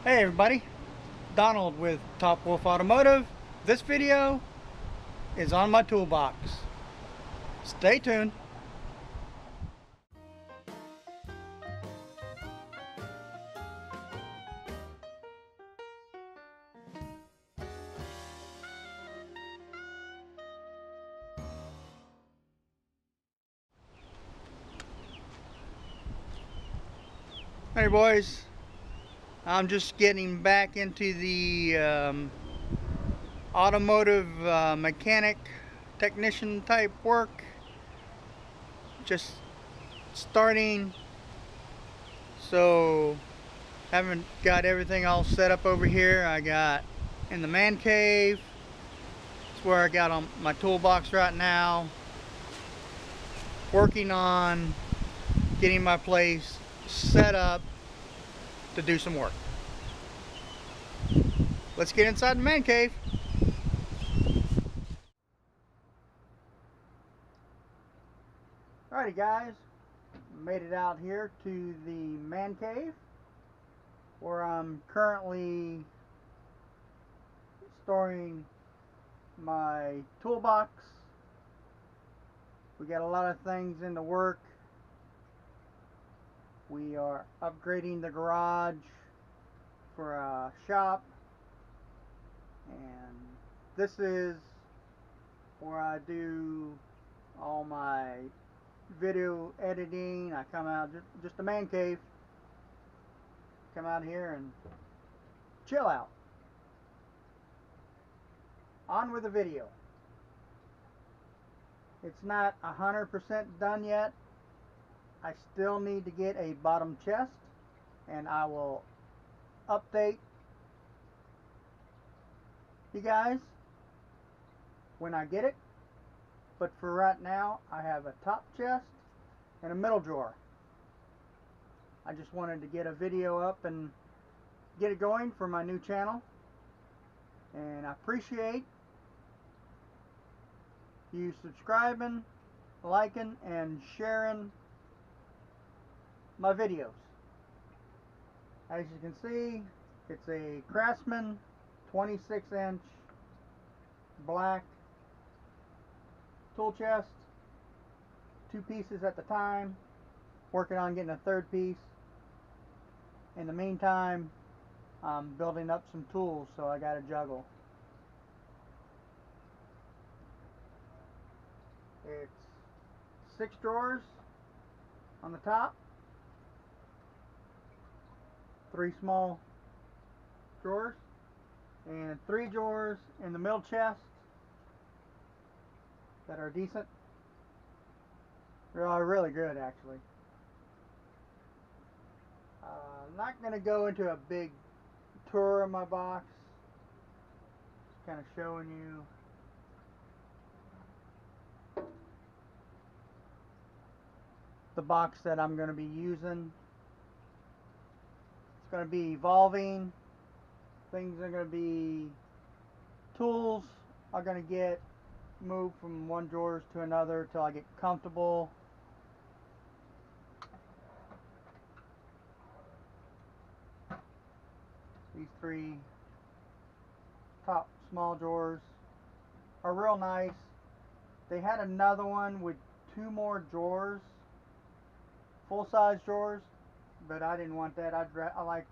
Hey everybody, Donald with Topwolf Automotive. This video is on my toolbox. Stay tuned. Hey boys, I'm just getting back into the automotive mechanic technician type work. Just starting, so haven't got everything all set up over here. I got in the man cave. It's where I got on my toolbox right now, working on getting my place set up to do some work. Let's get inside the man cave. Alrighty guys, made it out here to the man cave where I'm currently storing my toolbox. We got a lot of things in the work. We are upgrading the garage for a shop, and this is where I do all my video editing. I come out, just a man cave, come out here and chill out. On with the video. It's not 100% done yet. I still need to get a bottom chest, and I will update you guys when I get it. But for right now, I have a top chest and a middle drawer. I just wanted to get a video up and get it going for my new channel, and I appreciate you subscribing, liking, and sharing my videos. As you can see, it's a Craftsman 26-inch black tool chest, 2 pieces at the time, working on getting a 3rd piece. In the meantime, I'm building up some tools, so I gotta juggle. It's 6 drawers on the top, 3 small drawers, and 3 drawers in the middle chest that are decent. They're all really good, actually. I'm not going to go into a big tour of my box, just kind of showing you the box that I'm going to be using. It's going to be evolving. Things are going to be, tools are going to get moved from one drawer to another till I get comfortable. These 3 top small drawers are real nice. They had another one with 2 more drawers, full-size drawers, but I didn't want that. I liked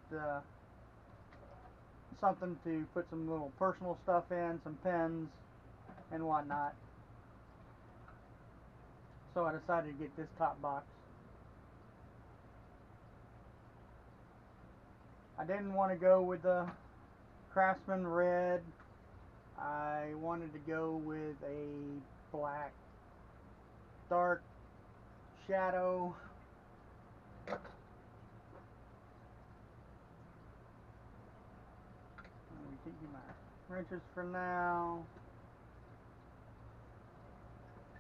something to put some little personal stuff in, some pens and whatnot. So I decided to get this top box. I didn't want to go with the Craftsman red. I wanted to go with a black dark shadow. Let me give you my wrenches for now.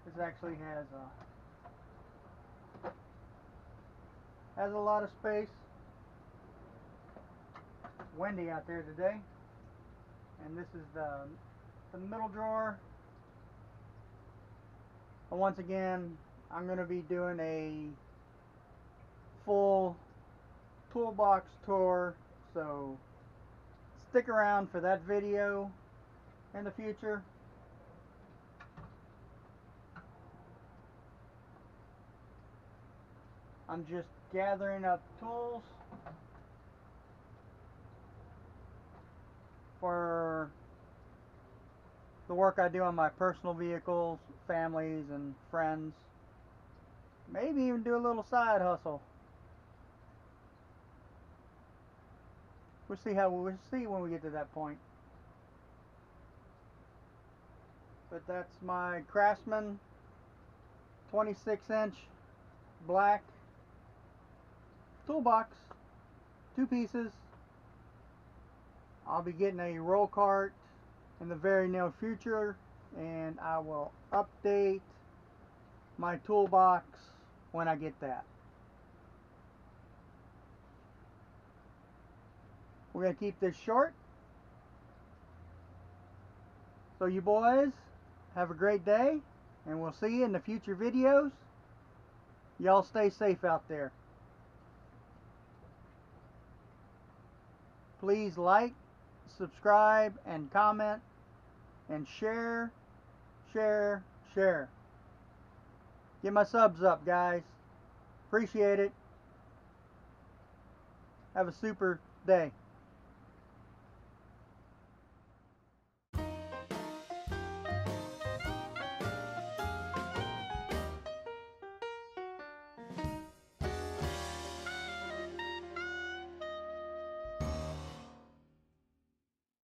This actually has a lot of space. Windy out there today. And this is the middle drawer. And once again, I'm going to be doing a full toolbox tour, so stick around for that video in the future. I'm just gathering up tools for the work I do on my personal vehicles, families, and friends. Maybe even do a little side hustle. We'll see when we get to that point. But that's my Craftsman 26-inch black toolbox, 2 pieces. I'll be getting a roll cart in the very near future, and I will update my toolbox when I get that. We're going to keep this short. So you boys have a great day, and we'll see you in the future videos. Y'all stay safe out there. Please like, subscribe, and comment, and share. Get my subs up, guys. Appreciate it. Have a super day.